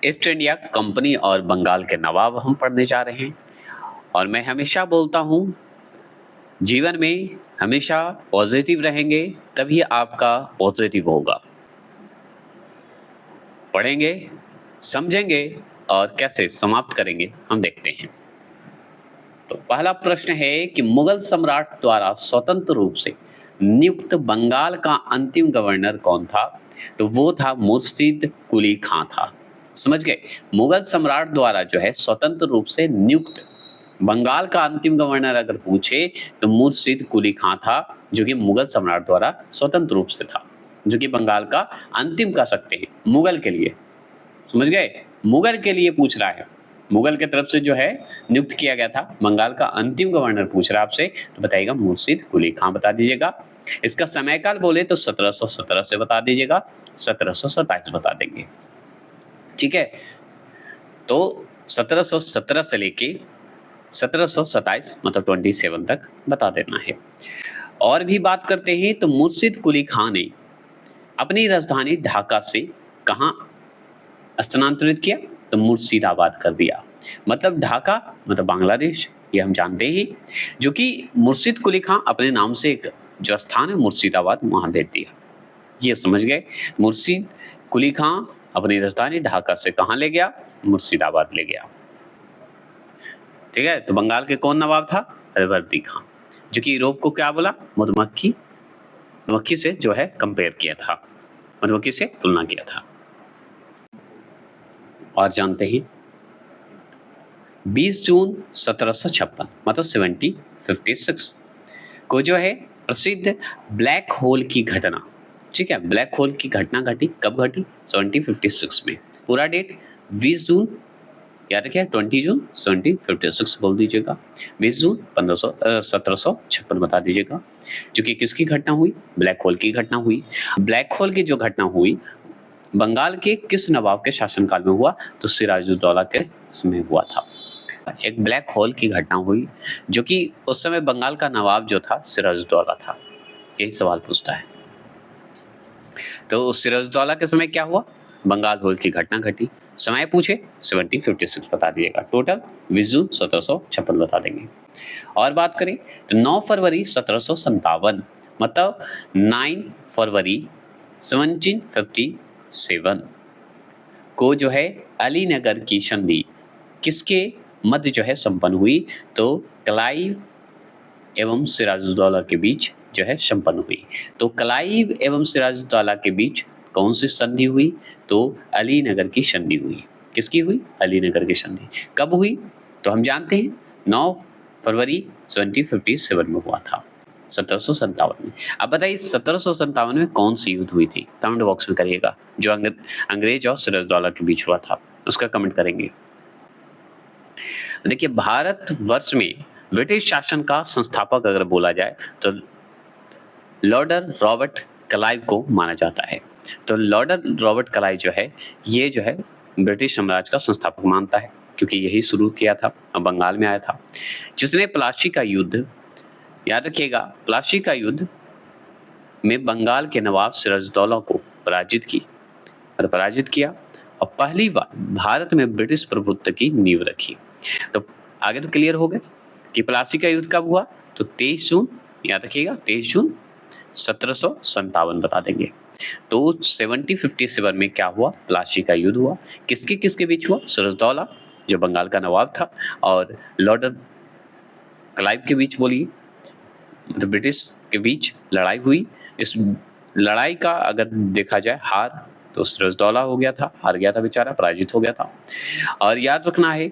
East India company और बंगाल के नवाब हम पढ़ने जा रहे हैं। और मैं हमेशा बोलता हूँ, जीवन में हमेशा पॉजिटिव रहेंगे तभी आपका पॉजिटिव होगा। पढ़ेंगे, समझेंगे और कैसे समाप्त करेंगे हम देखते हैं। तो पहला प्रश्न है कि मुगल सम्राट द्वारा स्वतंत्र रूप से नियुक्त बंगाल का अंतिम गवर्नर कौन था? तो वो था मुर्शिद कुली खां था। समझ गए? मुगल सम्राट द्वारा जो है स्वतंत्र रूप से नियुक्त बंगाल का अंतिम गवर्नर अगर पूछे तो मुर्शिद कुली खां था, जो कि मुगल सम्राट द्वारा स्वतंत्र रूप से था, जो कि बंगाल का अंतिम कह सकते हैं मुगल के लिए। समझ गए? मुगल के लिए पूछ रहा है, मुगल की तरफ से जो है नियुक्त किया गया था, बंगाल का अंतिम गवर्नर पूछ रहा है आपसे, तो बताइएगा मुर्शिद कुली खां बता दीजिएगा। इसका समयकाल बोले तो 1717 से बता दीजिएगा, 1727 बता देंगे। ठीक है, तो 1717 से लेके 1727 मतलब 27 तक बता देना है। और भी बात करते हैं तो मुर्शिद कुली खां ने अपनी राजधानी ढाका से कहाँ स्थानांतरित किया? तो मुर्शिदाबाद कर दिया। मतलब ढाका मतलब बांग्लादेश, ये हम जानते ही, जो कि मुर्शिद कुली खां अपने नाम से एक जो स्थान है मुर्शिदाबाद वहां भेज दिया। ये समझ गए? मुर्शिद कुली खां अपनी राजधानी ढाका से कहाँ ले गया? मुर्शिदाबाद ले गया। ठीक है, तो बंगाल के कौन नवाब था? अलवर्दी खां, जो कि यूरोप को क्या बोला? मधुमक्खी, मधुमक्खी से जो है कंपेयर किया था, मधुमक्खी से तुलना किया था। और जानते हैं 20 जून 1756 मतलब 1756 को जो है प्रसिद्ध ब्लैक होल की घटना, ठीक है, ब्लैक होल की घटना घटी। कब घटी? 1756 में। पूरा डेट 20 जून, याद रखिए 20 जून 1756 बोल दीजिएगा, 20 जून 1756 बता दीजिएगा, जो कि किसकी घटना हुई? ब्लैक होल की घटना हुई। ब्लैक होल की जो घटना हुई बंगाल के किस नवाब के शासनकाल में हुआ? तो सिराजुद्दौला के समय हुआ था। एक ब्लैक होल की घटना हुई, जो कि उस समय बंगाल का नवाब जो था सिराजुद्दौला था। यही सवाल पूछता है। तो सिराजुद्दौला के समय क्या हुआ? बंगाल होल की घटना घटी। समय पूछे 1756 बता दीजिएगा। टोटल 20 जून 1756 बता देंगे। और बात करें तो 9 फरवरी 1757 मतलब 9 फरवरी 1757 को जो है अलीनगर की संधि किसके मध्य जो है संपन्न हुई? तो क्लाइव एवं सिराजुद्दौला के बीच जो है संपन्न हुई। तो क्लाइव एवं सिराजुद्दौला के बीच कौन सी संधि हुई? तो अलीनगर की संधि हुई। किसकी हुई? अलीनगर की संधि। कब हुई? तो हम जानते हैं 9 फरवरी 1757 में हुआ था, 1757 में। अब बताइए 1757 में कौन सी युद्ध हुई थी? कमेंट बॉक्स में करिएगा। जो अंग्रेज और सिराजुद्दौला के बीच हुआ था उसका कमेंट करेंगे। देखिए, भारत वर्ष में ब्रिटिश शासन का संस्थापक अगर बोला जाए तो लॉर्ड रॉबर्ट क्लाइव को माना जाता है। तो लॉर्ड रॉबर्ट क्लाइव जो है, ये जो है ब्रिटिश साम्राज्य का संस्थापक मानता है, क्योंकि यही शुरू किया था और बंगाल में आया था, जिसने प्लासी का युद्ध, याद रखिएगा, प्लासी का युद्ध में बंगाल के नवाब सिराजुद्दौला को पराजित किया और पहली बार भारत में ब्रिटिश प्रभुत्व की नींव रखी। तो आगे तो क्लियर हो गए कि प्लासी का युद्ध कब हुआ? तो 23 जून, याद रखिएगा 23 जून 1757 बता देंगे। तो 1757 में क्या हुआ? प्लासी का युद्ध हुआ। किसके किसके बीच हुआ? सिराजुद्दौला जो बंगाल का नवाब था और लॉर्ड क्लाइव के बीच, बोलिए, मतलब ब्रिटिश के बीच लड़ाई हुई। इस लड़ाई का अगर देखा जाए हार तो सिराजुद्दौला हो गया था, हार गया था बेचारा, पराजित हो गया था। और याद रखना है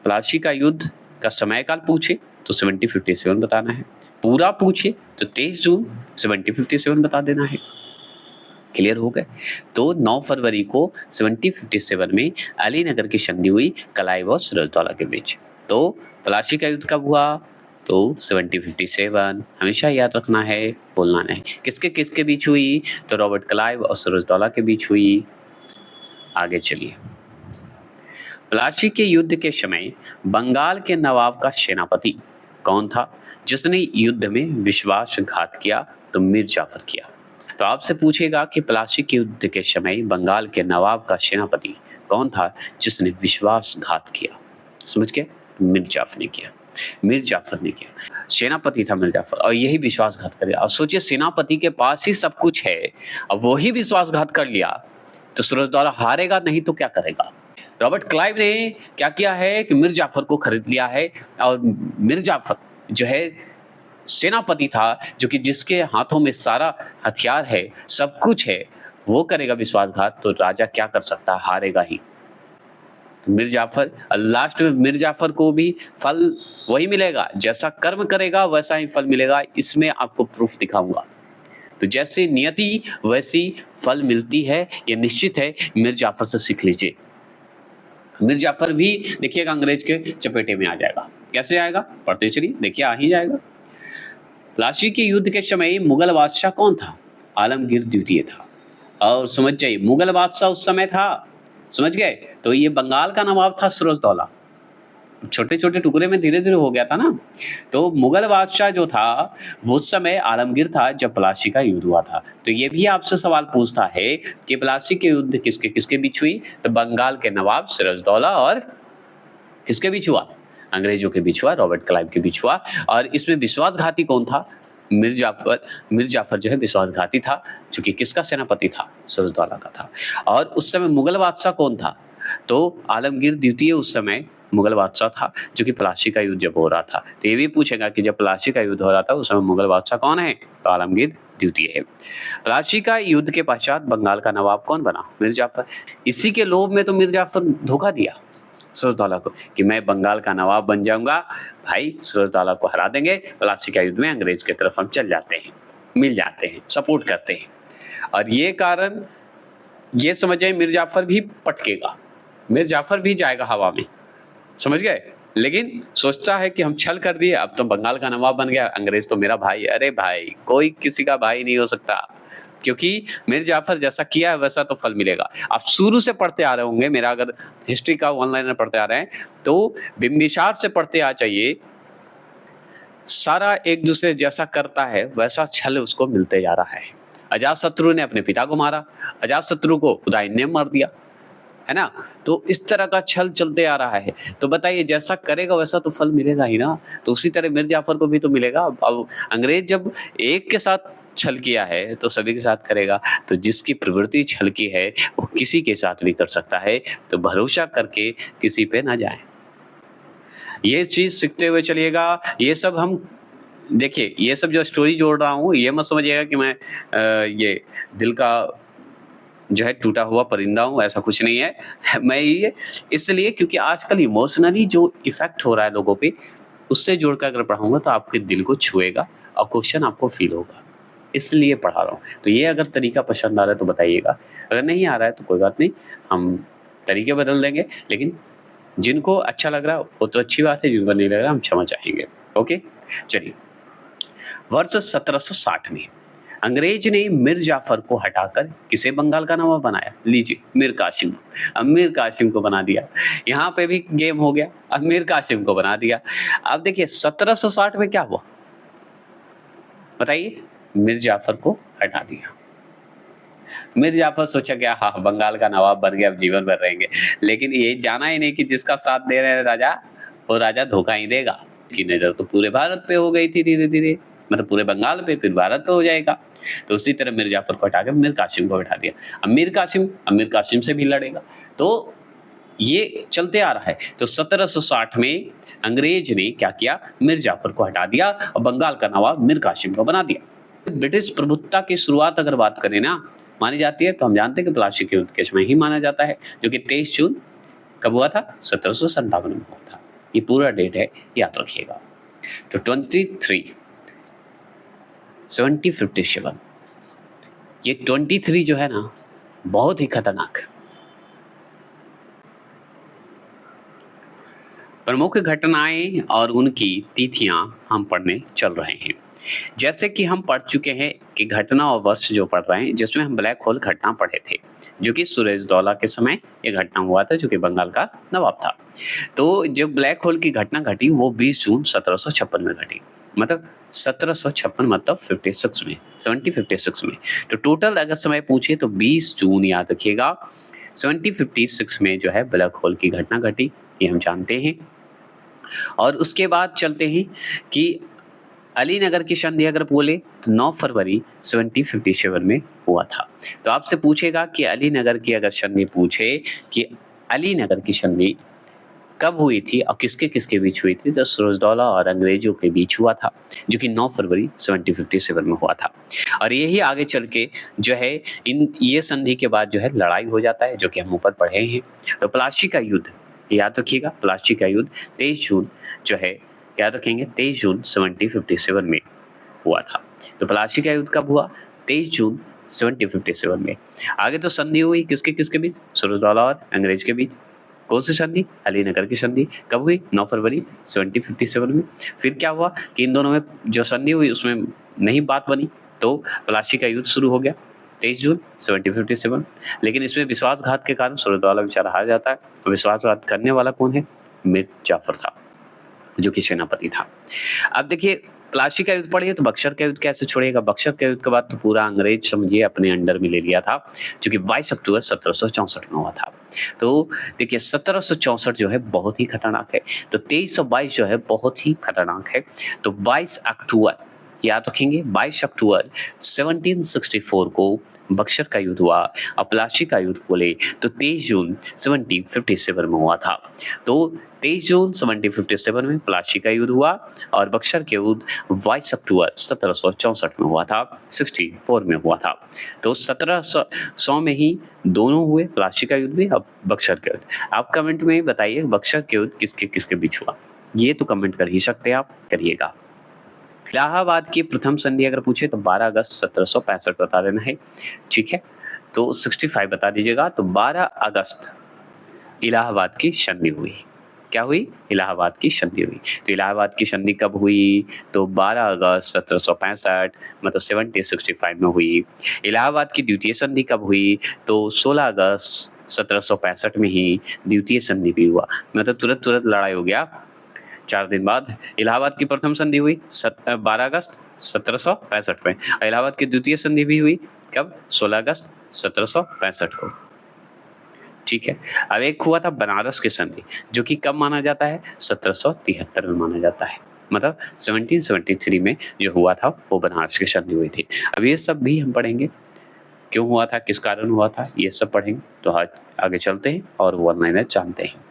प्लासी का युद्ध का समयकाल पूछे तो 1757 बताना है, पूरा पूछे तो 23 जून 1757 बता देना है। क्लियर हो गए? तो 9 फरवरी को 1757 में अलीनगर की संधि हुई क्लाइव और सिराजुद्दौला के बीच। तो प्लासी का युद्ध कब हुआ? तो 1757 हमेशा याद रखना है, बोलना नहीं। किसके किसके बीच हुई? तो रॉबर्ट क्लाइव और सिराजुद्दौला के बीच हुई। आगे चलिए, प्लासी के युद्ध के समय बंगाल के नवाब का सेनापति कौन था जिसने युद्ध में विश्वासघात किया? तो मीर जाफर किया। तो आपसे पूछेगा कि प्लासी के युद्ध के समय बंगाल के नवाब का सेनापति कौन था जिसने विश्वासघात किया? समझ गए? मीर जाफर ने किया। मीर जाफर ने किया। सेनापति था मीर जाफर और यही विश्वासघात कर दिया। अब सोचिए सेनापति के पास ही सब कुछ है, अब वो ही विश्वासघात कर लिया, तो सूरजदौला हारेगा नहीं तो क्या करेगा? रॉबर्ट क्लाइव ने क्या किया है कि मीर जाफर को खरीद लिया है और मीर जाफर जो है सेनापति था, जो कि जिसके हाथों में सारा हथियार है, सब कुछ है, वो करेगा विश्वासघात तो राजा क्या कर सकता है? हारेगा ही। तो मीर जाफर लास्ट में मीर जाफर को भी फल वही मिलेगा, जैसा कर्म करेगा वैसा ही फल मिलेगा। इसमें आपको प्रूफ दिखाऊंगा। तो जैसे नियति वैसी फल मिलती है, ये निश्चित है। मीर जाफर से सीख लीजिए। मीर जाफर भी देखिएगा अंग्रेज के चपेटे में आ जाएगा। कैसे आएगा? पढ़ते चलिए, देखिए आ ही जाएगा। प्लासी के युद्ध के समय मुगल बादशाह कौन था? आलमगीर द्वितीय था। और समझ जाइए मुगल बादशाह उस समय था, समझ गए? तो ये बंगाल का नवाब था सूरजदौला। छोटे छोटे टुकड़े में धीरे धीरे हो गया था ना। तो मुगल बादशाह जो था वो उस समय आलमगीर था जब प्लासी का युद्ध हुआ था। तो ये भी आपसे सवाल पूछता है कि प्लासी के युद्ध किसके किसके बीच हुई? तो बंगाल के नवाब सिराजदौला और किसके बीच हुआ? अंग्रेजों के बीच हुआ, रॉबर्ट क्लाइव के बीच हुआ। और इसमें विश्वासघाती कौन था? मीर जाफर। मीर जाफर जो है विश्वासघाती था, जो कि किसका सेनापति था? सिराजदौला का था। और उस समय मुगल बादशाह कौन था? तो आलमगीर द्वितीय उस समय मुगल बादशाह था, जो कि प्लासी का युद्ध जब हो रहा था। तो ये भी पूछेगा कि जब प्लासी का युद्ध हो रहा था उस समय मुगल बादशाह कौन है? तो आलमगीर द्वितीय है। प्लासी का युद्ध के पश्चात बंगाल का नवाब कौन बना? मीर जाफर। इसी के लोभ में तो मीर जाफर धोखा दिया सूरजदौला को कि मैं बंगाल का नवाब बन जाऊंगा, भाई सूरजदौला को हरा देंगे, प्लासी का युद्ध में अंग्रेज की तरफ हम चल जाते हैं, मिल जाते हैं, सपोर्ट करते हैं। और ये कारण ये समझ जाए मीर जाफर भी पटकेगा, मीर जाफर भी जाएगा हवा में, समझ गए? लेकिन सोचता है कि हम छल कर दिए, अब तो बंगाल का नवाब बन गया, अंग्रेज तो मेरा भाई है। अरे भाई, कोई किसी का भाई नहीं हो सकता, क्योंकि मीर जाफर जैसा किया है वैसा तो फल मिलेगा। आप शुरू से पढ़ते आ रहे होंगे, मेरा अगर हिस्ट्री का ऑनलाइन में पढ़ते आ रहे हैं तो बिंबिसार से पढ़ते आ जाइए। सारा एक दूसरे जैसा करता है वैसा छल उसको मिलते जा रहा है। अजातशत्रु ने अपने पिता को मारा, अजातशत्रु को उदयन ने मार दिया, है ना? तो इस तरह का छल चलते आ रहा है। तो बताइए जैसा करेगा वैसा तो फल मिलेगा ही ना। तो उसी तरह मीर जाफर को भी तो मिलेगा। अब अंग्रेज जब एक के साथ छल किया है तो सभी के साथ करेगा। तो जिसकी प्रवृत्ति छल की है वो किसी के साथ भी कर सकता है। तो भरोसा करके किसी पे ना जाएं। ये चीज सीखते हुए चलिएगा। ये सब हम देखिए, ये सब जो स्टोरी जोड़ रहा हूँ ये मत समझिएगा कि मैं ये दिल का जो है टूटा हुआ परिंदा हूँ, ऐसा कुछ नहीं है। मैं ये इसलिए क्योंकि आजकल इमोशनली जो इफेक्ट हो रहा है लोगों पे, उससे जोड़कर अगर पढ़ाऊंगा तो आपके दिल को छुएगा और क्वेश्चन आपको फील होगा, इसलिए पढ़ा रहा हूँ। तो ये अगर तरीका पसंद आ रहा है तो बताइएगा, अगर नहीं आ रहा है तो कोई बात नहीं, हम तरीके बदल देंगे। लेकिन जिनको अच्छा लग रहा है वो तो अच्छी बात है, जिनको नहीं लग रहा हम क्षमा चाहेंगे। ओके, चलिए। वर्ष 1760 में अंग्रेज ने मीर जाफर को हटाकर किसे बंगाल का नवाब बनाया? लीजिए, मीर कासिम को। अब मीर कासिम को बना दिया। यहाँ पे भी गेम हो गया, अब मीर कासिम को बना दिया। अब देखिए 1760 में क्या हुआ बताइए? मीर जाफर को हटा दिया। मीर जाफर सोचा क्या, हाँ बंगाल का नवाब बन गया, अब जीवन भर रहेंगे। लेकिन ये जाना ही नहीं कि जिसका साथ दे रहे हैं राजा, वो राजा धोखा ही देगा। की नजर तो पूरे भारत पे हो गई थी धीरे धीरे, मतलब पूरे बंगाल पे, फिर भारत पे हो जाएगा। तो उसी तरह मीर जाफर को हटा के मीर कासिम को बैठा दिया। अब मीर कासिम से भी लड़ेगा। तो ये चलते आ रहा है। तो 1760 में अंग्रेज ने क्या किया? मीर जाफर को हटा दिया और बंगाल का नवाब मीर कासिम को बना दिया। ब्रिटिश प्रभुत्ता की शुरुआत अगर बात करें ना मानी जाती है, तो हम जानते हैं कि प्लासी के युद्ध के समय ही माना जाता है, जो कि 23 जून कब हुआ था? 1757 में हुआ था। ये पूरा डेट है, याद रखिएगा। तो 23 7057, ये 23 जो है ना बहुत ही खतरनाक है। प्रमुख घटनाएं और उनकी तिथियां हम पढ़ने चल रहे हैं। जैसे कि हम पढ़ चुके हैं कि घटना और वर्ष जो पढ़ रहे हैं, जिसमें हम ब्लैक होल घटना पढ़े थे, जो कि सिराजुद्दौला के समय ये घटना हुआ था, जो कि बंगाल का नवाब था। तो जो ब्लैक होल की घटना घटी वो 20 जून 1756 में घटी। मतलब 1756 मतलब 56 में, 1756 में। तो टोटल अगर समय पूछे तो 20 जून याद रखिएगा, 1756 में जो है ब्लैक होल की घटना घटी, ये हम जानते हैं। और उसके बाद चलते हैं कि अलीनगर की संधि अगर बोले तो 9 फरवरी 1757 में हुआ था। तो आपसे पूछेगा कि अलीनगर की अगर संधि पूछे कि अलीनगर की संधि कब हुई थी और किसके-किसके बीच हुई थी, तो सिराजुद्दौला और अंग्रेजों के बीच हुआ था, जो कि 9 फरवरी 1757 में हुआ था। और यही आगे चल के जो है ये संधि के बाद जो है लड़ाई हो जाता है, जो कि हम ऊपर पढ़े हैं। तो प्लासी का युद्ध याद रखिएगा, प्लासी का युद्ध 23 जून जो है याद रखेंगे 23 जून 1757 में हुआ था। तो प्लासी का युद्ध कब हुआ? 23 जून 1757 में। आगे तो संधि हुई किसके-किसके बीच? सिराजुद्दौला और अंग्रेज के बीच। कौन सी संधि? अलीनगर की संधि। कब हुई? 9 फरवरी 1757 में। फिर क्या हुआ कि इन दोनों में जो संधि हुई उसमें नहीं बात बनी, तो प्लासी का युद्ध शुरू हो गया 23 जून 1757। लेकिन इसमें विश्वासघात के कारण सिराजुद्दौला बेचारा हार जाता है। तो विश्वासघात करने वाला कौन है? मीर जाफर था, जो कि सेनापति था। अब देखिए प्लासी का युद्ध पढ़िए तो बक्सर का युद्ध कैसे छोड़िएगा? बक्सर के युद्ध के बाद तो पूरा अंग्रेज समझिए अपने अंडर में ले लिया था, जो कि 22 अक्टूबर 1764 में हुआ था। तो देखिए 1764 जो है बहुत ही खतरनाक है, तो 2322 जो है बहुत ही खतरनाक है। तो 22 अक्टूबर याद रखेंगे, 22 अक्टूबर 1764 को बक्सर का युद्ध हुआ और प्लासी का युद्ध बोले तो 23 जून 1757 में हुआ था। तो 23 जून 1757 में प्लासी का युद्ध हुआ और बक्सर के युद्ध 22 अक्टूबर 1764 में हुआ था, 64 में हुआ था। तो 1700 में ही दोनों हुए, प्लासी का युद्ध भी और बक्सर का युद्ध। आप कमेंट में बताइए बक्सर के युद्ध किसके बीच हुआ, ये तो कमेंट कर ही सकते हैं आप, करिएगा। इलाहाबाद की प्रथम संधि अगर पूछे तो 12 अगस्त 1765 बता देना है, ठीक है। तो 65 बता दीजिएगा। तो 12 अगस्त इलाहाबाद की संधि हुई। क्या हुई? इलाहाबाद की संधि हुई। तो इलाहाबाद की संधि कब हुई? तो 12 अगस्त 1765 मतलब 1765 में हुई। इलाहाबाद की द्वितीय संधि कब हुई? तो 16 अगस्त 1765 में ही द्वितीय संधि भी हुआ। मतलब तुरंत-तुरंत लड़ाई हो गया। 4 दिन बाद इलाहाबाद की प्रथम संधि हुई 12 अगस्त 1765 में। इलाहाबाद की द्वितीय संधि भी हुई कब? 16 अगस्त 1765 को। ठीक है। अब एक हुआ था बनारस की संधि, जो कि कब माना जाता है? 1773 में माना जाता है। मतलब 1773 में जो हुआ था वो बनारस की संधि हुई थी। अब ये सब भी हम पढ़ेंगे, क्यों हुआ था, किस कारण हुआ था, ये सब पढ़ेंगे। तो आज आगे चलते हैं और वन लाइनर जानते हैं।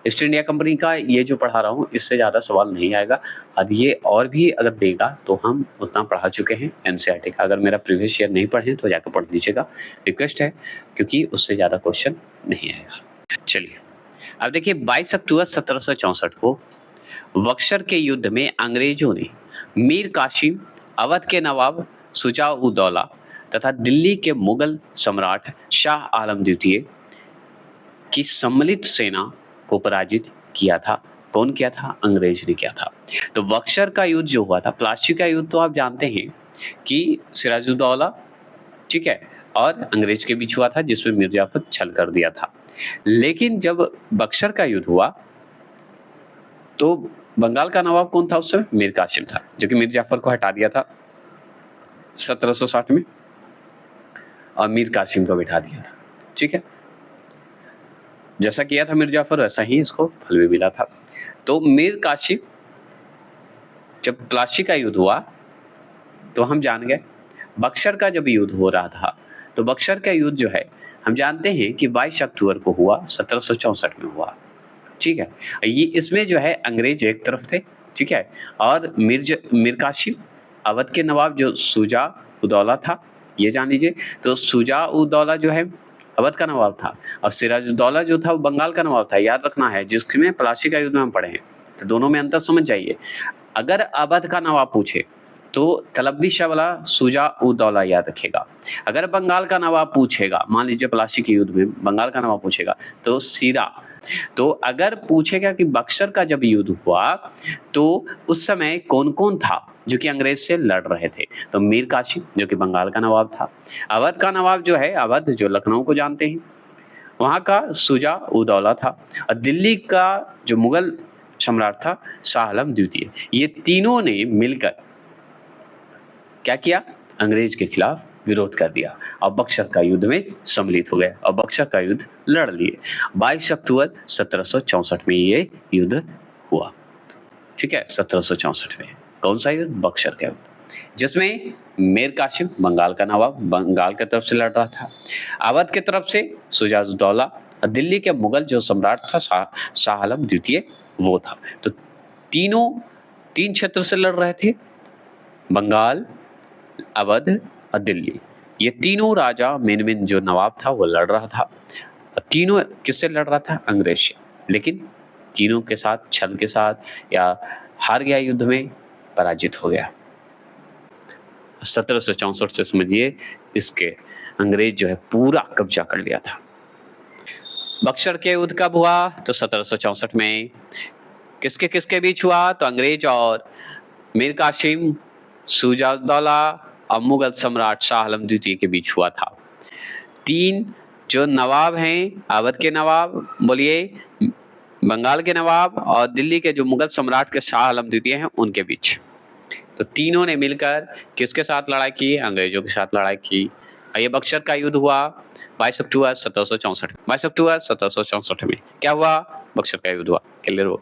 ईस्ट इंडिया कंपनी का ये जो पढ़ा रहा हूँ इससे ज़्यादा सवाल नहीं आएगा। अब ये और भी अगर देगा तो हम उतना पढ़ा चुके हैं एनसीईआरटी का। अगर मेरा प्रीवियस ईयर नहीं पढ़े तो जाकर पढ़ लीजिएगा, रिक्वेस्ट है, क्योंकि उससे ज़्यादा क्वेश्चन नहीं आएगा। चलिए अब देखिए 22 अक्टूबर 1764 को बक्सर के युद्ध में अंग्रेजों ने मीर कासिम, अवध के नवाब शुजा-उद-दौला तथा दिल्ली के मुगल सम्राट शाह आलम द्वितीय की सम्मिलित सेना को पराजित किया था। कौन किया था? अंग्रेज ने किया था। तो बक्सर का युद्ध जो हुआ था, प्लासी का युद्ध तो आप जानते हैं कि सिराजुद्दौला, ठीक है, और अंग्रेज के बीच हुआ था, जिसमें मीर जाफर छल कर दिया था। लेकिन जब बक्सर का युद्ध हुआ तो बंगाल का नवाब कौन था उस समय? मीर कासिम था, जो कि मीर जाफर को हटा दिया था 1760 में और मीर कासिम को बिठा दिया था। ठीक है, जैसा किया था मीर जाफर वैसा ही इसको फल भी मिला था। तो मीर कासिम, जब प्लासी का युद्ध हुआ तो हम जान गए। बक्सर का जब युद्ध हो रहा था तो बक्सर का युद्ध जो है हम जानते हैं कि 22 अक्टूबर को हुआ, 1764 में हुआ। ठीक है, ये इसमें जो है अंग्रेज एक तरफ थे, ठीक है, और मीर कासिम, अवध के नवाब जो शुजा-उद-दौला था, ये जान लीजिए। तो शुजा-उद-दौला जो है अवध का नवाब था और सिराजुद्दौला जो था वो बंगाल का नवाब था, याद रखना है, जिसमें प्लासी का युद्ध में हम पढ़े हैं। तो दोनों में अंतर समझ जाइए। अगर अवध का नवाब पूछे तो तलबी शाह वाला शुजा-उद-दौला याद रखेगा। अगर बंगाल का नवाब पूछेगा, मान लीजिए प्लासी के युद्ध में बंगाल का नवाब पूछेगा, तो तो अगर पूछेगा कि बक्सर का जब युद्ध हुआ तो उस समय कौन-कौन था जो कि अंग्रेज से लड़ रहे थे? तो मीर कासिम जो कि बंगाल का नवाब था। अवध का नवाब जो है, अवध जो लखनऊ को जानते हैं, वहाँ का शुजा-उद-दौला था। और दिल्ली का जो मुगल सम्राट था, शाह आलम द्वितीय। ये तीनों ने मिलकर क्या किया? अंग्रेज के खिलाफ विरोध कर दिया और बक्सर का युद्ध में सम्मिलित हो गए और बक्सर का युद्ध लड़ लिए। 22 अक्टूबर 1764 में ये युद्ध हुआ। ठीक है, 1764 में। कौन सा युद्ध? बक्सर का युद्ध, जिसमें मीर कासिम बंगाल का नवाब बंगाल की तरफ से लड़ रहा था, अवध की तरफ से शुजा-उद-दौला और दिल्ली के मुगल जो सम्राट था शाह आलम द्वितीय वो था। तो तीनों 3 क्षेत्र से लड़ रहे थे, बंगाल, अवध और दिल्ली। ये तीनों राजा मेन जो नवाब था वो लड़ रहा था। तीनों किससे लड़ रहा था? अंग्रेज से। लेकिन तीनों के साथ छल के साथ या हार गया युद्ध में, पराजित हो गया। 1764 से समझिए इसके अंग्रेज जो है पूरा कब्जा कर लिया था। बक्सर के युद्ध कब हुआ? तो 1764 में। किसके बीच हुआ? तो अंग्रेज और मीर कासिम, शुजा-उद-दौला और मुगल सम्राट शाह आलम द्वितीय के बीच हुआ था। 3 जो नवाब हैं, अवध के नवाब बोलिए, बंगाल के नवाब और दिल्ली के जो मुगल सम्राट के शाह आलम द्वितीय हैं उनके बीच। तो तीनों ने मिलकर किसके साथ लड़ाई की? अंग्रेजों के साथ लड़ाई की। और ये बक्सर का युद्ध हुआ 22 अक्टूबर 1764। 22 अक्टूबर 1764 में क्या हुआ? बक्सर का युद्ध हुआ। क्लियर हुआ?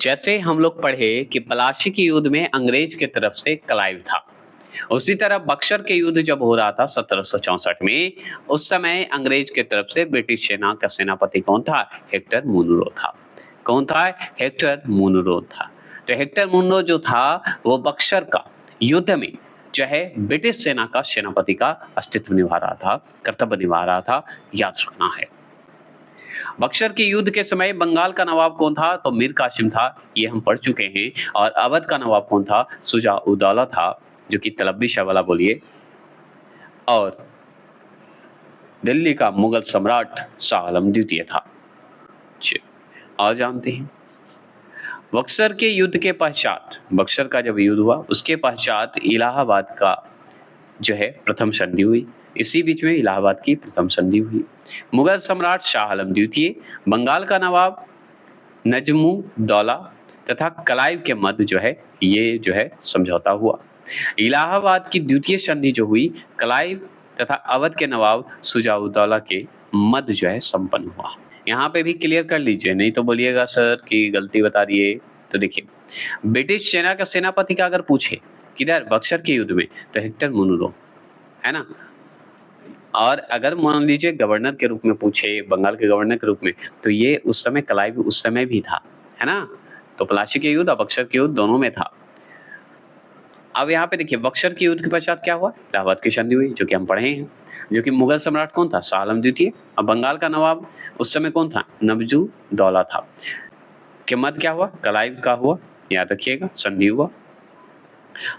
जैसे हम लोग पढ़े कि प्लासी के युद्ध में अंग्रेज की तरफ से क्लाइव था, उसी तरह बक्सर के युद्ध जब हो रहा था 1764 में, उस समय अंग्रेज की तरफ से ब्रिटिश सेना का सेनापति कौन था? हेक्टर मुनरो था। कौन था? हेक्टर मुनरो था। तो हेक्टर मुनरो जो था वो बक्सर का युद्ध में जो है ब्रिटिश सेना का सेनापति का अस्तित्व निभा रहा था, कर्तव्य निभा रहा था, याद रखना है। बक्सर के युद्ध के समय बंगाल का नवाब कौन था? तो मीर कासिम था, ये हम पढ़ चुके हैं। और अवध का नवाब कौन था? शुजा-उद-दौला था, जो कि तलबी शाह वाला बोलिए। और दिल्ली का मुगल सम्राट शाह आलम द्वितीय था। और जानते हैं बक्सर के युद्ध के पश्चात, बक्सर का जब युद्ध हुआ उसके पश्चात इलाहाबाद का जो है प्रथम संधि हुई। इसी बीच में इलाहाबाद की प्रथम संधि हुई। मुगल सम्राट शाह आलम द्वितीय, बंगाल का नवाब नजमुद्दौला तथा क्लाइव के मध्य जो है ये जो है समझौता हुआ। इलाहाबाद की द्वितीय संधि जो हुई क्लाइव तथा अवध के नवाब शुजा-उद-दौला के मध्य जो है संपन्न हुआ। यहाँ पे भी क्लियर कर लीजिए, नहीं तो बोलिएगा सर कि गलती बता दिए। तो देखिए, ब्रिटिश सेना का सेनापति का अगर पूछे किधर? बक्सर के युद्ध में, तो हेक्टर मुनरो, है ना। और अगर मान लीजिए गवर्नर के रूप में पूछे, बंगाल के गवर्नर के रूप में, तो ये उस समय क्लाइव उस समय भी था, है ना। तो प्लासी के युद्ध और बक्सर के युद्ध दोनों में था। अब यहाँ पे देखिए बक्सर के युद्ध के पश्चात क्या हुआ? इलाहाबाद की संधि हुई, जो कि हम पढ़े हैं, जो कि मुगल सम्राट कौन था? शाह आलम द्वितीय। और बंगाल का नवाब उस समय कौन था? नजमुद्दौला था। के मध्य क्या हुआ? क्लाइव का हुआ, याद रखिएगा, संधि हुआ।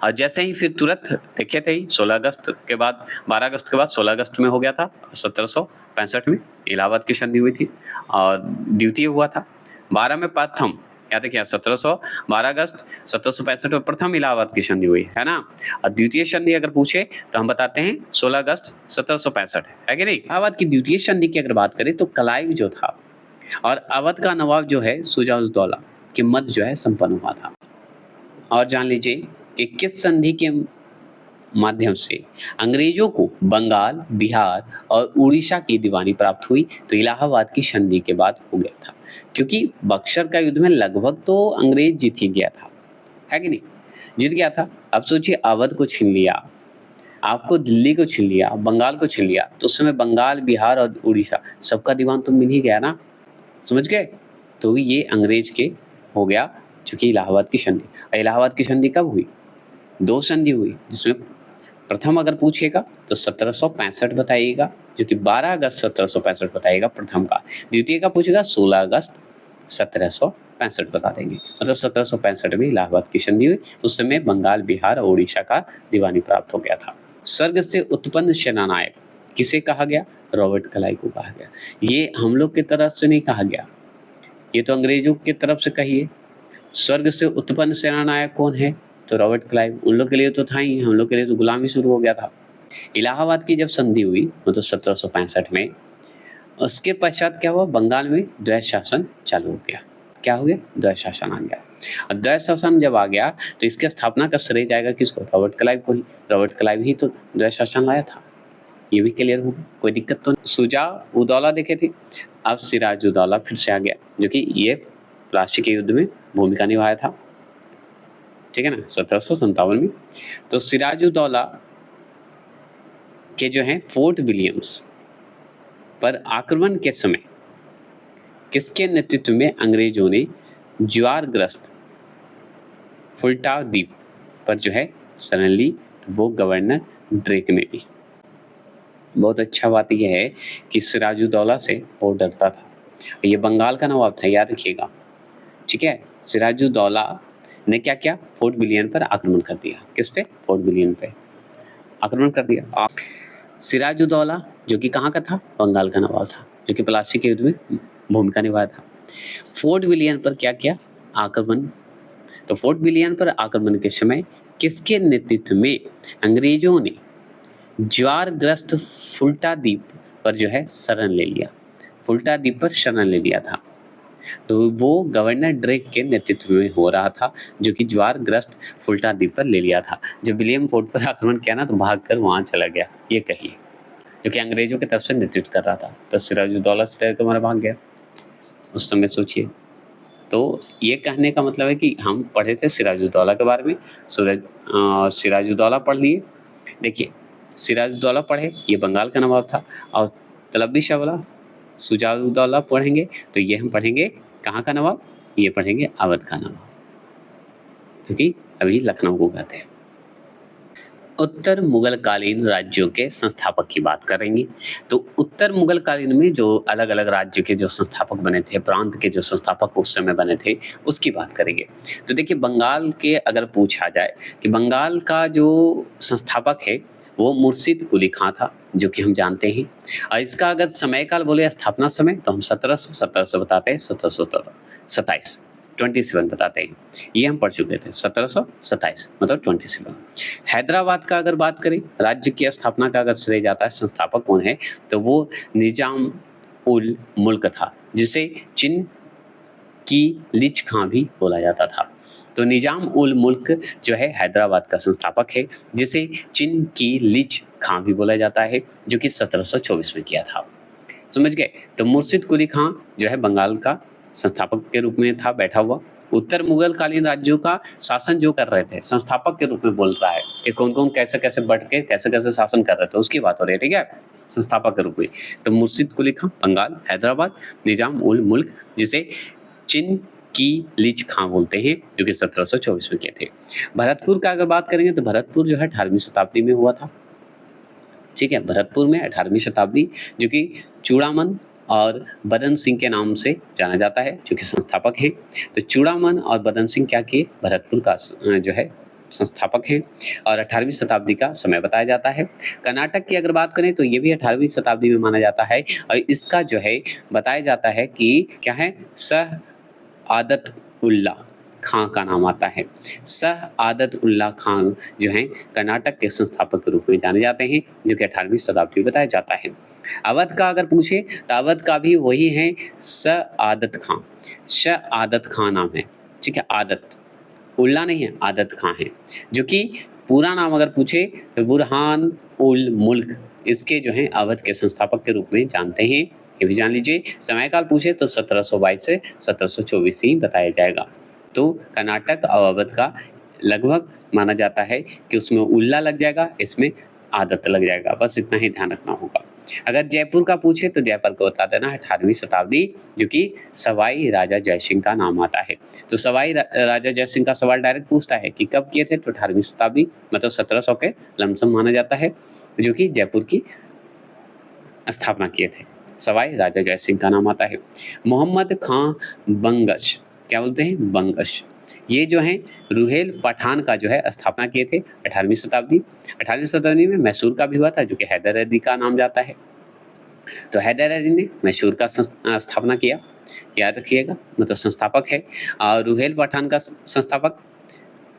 और जैसे ही फिर तुरंत देखे थे 16 अगस्त के बाद, 12 अगस्त के बाद 16 अगस्त में हो गया था 1765 में इलाहाबाद की संधि हुई थी और द्वितीय हुआ था। 12 में प्रथम, याद रखिए 12 अगस्त 1765 में प्रथम इलाहाबाद की संधि हुई, है ना। और द्वितीय संधि अगर पूछे तो हम बताते हैं 16 अगस्त 1765, है कि नहीं। इलाहाबाद की द्वितीय संधि की अगर बात करें तो क्लाइव जो था और अवध का नवाब जो है शुजा-उद-दौला के मध्य जो है संपन्न हुआ था। और जान लीजिए कि किस संधि के माध्यम से अंग्रेजों को बंगाल, बिहार और उड़ीसा की दीवानी प्राप्त हुई? तो इलाहाबाद की संधि के बाद हो गया था, क्योंकि बक्सर का युद्ध में लगभग तो अंग्रेज जीत ही गया था, है कि नहीं, जीत गया था। अब सोचिए अवध को छीन लिया, आपको दिल्ली को छीन लिया, बंगाल को छीन लिया, तो उस समय बंगाल, बिहार और उड़ीसा सबका दीवान तो मिल ही गया ना, समझ गए। तो ये अंग्रेज के हो गया, चूंकि इलाहाबाद की संधि। इलाहाबाद की संधि कब हुई? 2 संधि हुई, जिसमें प्रथम अगर पूछेगा तो 1765 बताइएगा, जो कि 12 अगस्त 1765 बताइएगा प्रथम का। द्वितीय का पूछेगा 16 अगस्त 1765 बता देंगे। मतलब 1765 में इलाहाबाद की संधि हुई। उस समय बंगाल, बिहार और उड़ीसा का दीवानी प्राप्त हो गया था। स्वर्ग से उत्पन्न सेनानायक किसे कहा गया? रॉबर्ट क्लाइव को कहा गया। ये हम लोग की तरफ से नहीं कहा गया, ये तो अंग्रेजों की तरफ से कही है। स्वर्ग से उत्पन्न सेनानायक कौन है? तो रॉबर्ट क्लाइव। उन लोग के लिए तो था ही, हम लोग के लिए तो गुलामी शुरू हो गया था। इलाहाबाद की जब संधि हुई मतलब 1765 में, उसके पश्चात क्या हुआ? बंगाल में द्वैत शासन चालू हो गया। क्या हो गया? द्वैत शासन आ गया। और द्वैत शासन जब आ गया तो इसकी स्थापना का श्रेय जाएगा किसको? रॉबर्ट क्लाइव को ही। रॉबर्ट क्लाइव ही तो द्वैत शासन लाया था। ये भी क्लियर होगा, कोई दिक्कत तो नहीं। शुजा उदौला देखे थे, अब सिराज उदौला फिर से आ गया, जो कि ये प्लासी के युद्ध में भूमिका निभाया था, ठीक है ना, 1757 में। तो सिराज उदौला के जो है फोर्ट विलियम्स पर आक्रमण के समय किसके नेतृत्व में अंग्रेजों ने ज्वारग्रस्त फुलटा द्वीप पर जो है शरण ली? तो वो गवर्नर ड्रेक ने ली। बहुत अच्छा बात यह है कि सिराजुद्दौला से वो डरता था। ये बंगाल का नवाब था, याद रखिएगा, ठीक है। सिराजुद्दौला ने क्या किया? फोर्ट विलियम पर आक्रमण कर दिया। किस पे? फोर्ट विलियम पे आक्रमण कर दिया। सिराजुद्दौला जो कि कहाँ का था? बंगाल का नवाब था, जो कि प्लासी के युद्ध में भूमिका निभाया था। फोर्ट विलियम पर क्या किया? आक्रमण। तो फोर्ट विलियम पर आक्रमण के समय किसके नेतृत्व में अंग्रेजों ने ज्वारग्रस्त फुलटा द्वीप पर जो है शरण ले लिया? फुलटा द्वीप पर शरण ले लिया था। तो वो गवर्नर ड्रेक के नेतृत्व में हो रहा था, जो कि ज्वारग्रस्त फुलटा द्वीप पर ले लिया था। जब विलियम फोर्ट पर आक्रमण किया ना तो भागकर वहां चला गया, ये कहिए, जो कि अंग्रेजों की तरफ से नेतृत्व कर रहा था। तो सिराजुद्दौला से डर के मारे भाग गया उस समय, सोचिए। तो ये कहने का मतलब है कि हम पढ़े थे सिराजुद्दौला के बारे में, सिराजुद्दौला पढ़ लिए। देखिए, सिराजुद्दौला पढ़े, ये बंगाल का नवाब था। और तलबी शाह शुजाउद्दौला पढ़ेंगे तो ये हम पढ़ेंगे कहाँ का नवाब? ये पढ़ेंगे अवध का नवाब, क्योंकि अभी लखनऊ को कहते हैं। उत्तर मुगल कालीन राज्यों के संस्थापक की बात करेंगे। तो उत्तर मुगल कालीन में जो अलग अलग राज्य के जो संस्थापक बने थे, प्रांत के जो संस्थापक उस समय बने थे, उसकी बात करेंगे। तो देखिए, बंगाल के अगर पूछा जाए कि बंगाल का जो संस्थापक है वो मुर्शिद कुली खां था, जो कि हम जानते हैं। और इसका अगर समय काल बोले, स्थापना समय, तो हम 1700 बताते हैं, 1727 27 बताते हैं। ये हम पढ़ चुके थे, 1727 मतलब 27। हैदराबाद का अगर बात करें, राज्य की स्थापना का अगर श्रेय जाता है, संस्थापक कौन है, तो वो निजाम उल मुल्क था, जिसे चिन की लिच खां भी बोला जाता था। तो निजाम उल मुल्क जो है हैदराबाद का संस्थापक है, जिसे चिन की लिच खां भी बोला जाता है, जो कि 1724 में किया था। समझ गए? तो मुर्शिद कुली खां जो है बंगाल का संस्थापक के रूप में था बैठा हुआ। उत्तर मुगल कालीन राज्यों का शासन जो कर रहे थे, संस्थापक के रूप में बोल रहा है कि कौन कौन कैसे कैसे बढ़ के कैसे कैसे शासन कर रहे थे, उसकी बात हो रही है, ठीक है, संस्थापक के रूप में। तो मुर्शिद कुली खां बंगाल, हैदराबाद, निजाम उल मुल्क जिसे चिन की लिच खां बोलते हैं, जो कि 1724 में किए थे। भरतपुर का अगर बात करेंगे तो भरतपुर जो है 18वीं शताब्दी में हुआ था, ठीक है। भरतपुर में 18वीं शताब्दी, जो कि चूड़ामन और बदन सिंह के नाम से जाना जाता है, जो कि संस्थापक हैं। तो चूड़ामन और बदन सिंह क्या किए? भरतपुर का जो है संस्थापक हैं, और 18वीं शताब्दी का समय बताया जाता है। कर्नाटक की अगर बात करें तो ये भी 18वीं शताब्दी में माना जाता है, और इसका जो है बताया जाता है कि क्या है, सह आदत उल्ला खां का नाम आता है। सह आदत उल्ला खां जो हैं कर्नाटक के संस्थापक के रूप में जाने जाते हैं, जो कि 18वीं शताब्दी में बताया जाता है। अवध का अगर पूछे तो अवध का भी वही है, सह आदत खां। सह आदत खां नाम है, ठीक है, आदत उल्ला नहीं है, आदत खां है, जो कि पूरा नाम अगर पूछे तो बुरहान उल मुल्क इसके जो है अवध के संस्थापक के रूप में जानते हैं। ये भी जान लीजिए। समयकाल पूछे तो 1722 से 1724 ही बताया जाएगा। तो कर्नाटक और अवध का लगभग माना जाता है कि उसमें उल्ला लग जाएगा, इसमें आदत लग जाएगा, बस इतना ही ध्यान रखना होगा। अगर जयपुर का पूछे तो जयपुर को बता देना 18वीं शताब्दी, जो कि सवाई राजा जयसिंह का नाम आता है। तो सवाई राजा जयसिंह का सवाल डायरेक्ट पूछता है कि कब किए थे, तो 18वीं शताब्दी मतलब 1700 के लमसम माना जाता है, जो कि जयपुर की स्थापना किए थे। सवाई राजा जयसिंह का नाम आता है। मोहम्मद खां बंगश, क्या बोलते हैं? बंगश, ये जो हैं रुहेल पठान का जो है स्थापना किए थे 18वीं शताब्दी। 18वीं शताब्दी में मैसूर का भी हुआ था, जो कि हैदर अली का नाम जाता है। तो हैदर अली ने मैसूर का स्थापना किया, याद रखिएगा, मतलब संस्थापक है। और रुहेल पठान का संस्थापक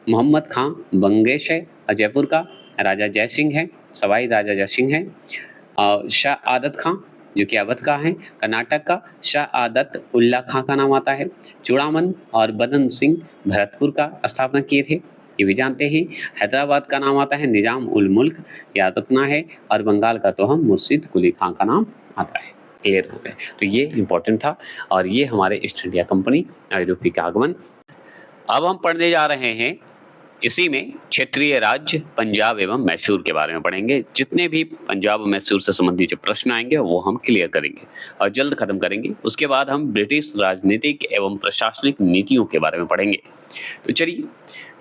मोहम्मद खां बंगेश है, और जयपुर का राजा जय सिंह है, सवाई राजा जय सिंह है। और शाह आदत खां जो कि अवध का है। कर्नाटक का शाह आदत उल्ला खां का नाम आता है। चूड़ामन और बदन सिंह भरतपुर का स्थापना किए थे, ये भी जानते हैं। हैदराबाद का नाम आता है निजाम उल मुल्क, याद रखना है। और बंगाल का तो हम मुर्शिद कुली खां का नाम आता है। क्लियर हो गए? तो ये इंपॉर्टेंट था, और ये हमारे ईस्ट इंडिया कंपनी यूरोपी का आगमन। अब हम पढ़ने जा रहे हैं, इसी में क्षेत्रीय राज्य पंजाब एवं मैसूर के बारे में पढ़ेंगे। जितने भी पंजाब और मैसूर से संबंधित जो प्रश्न आएंगे वो हम क्लियर करेंगे और जल्द खत्म करेंगे। उसके बाद हम ब्रिटिश राजनीतिक एवं प्रशासनिक नीतियों के बारे में पढ़ेंगे। तो चलिए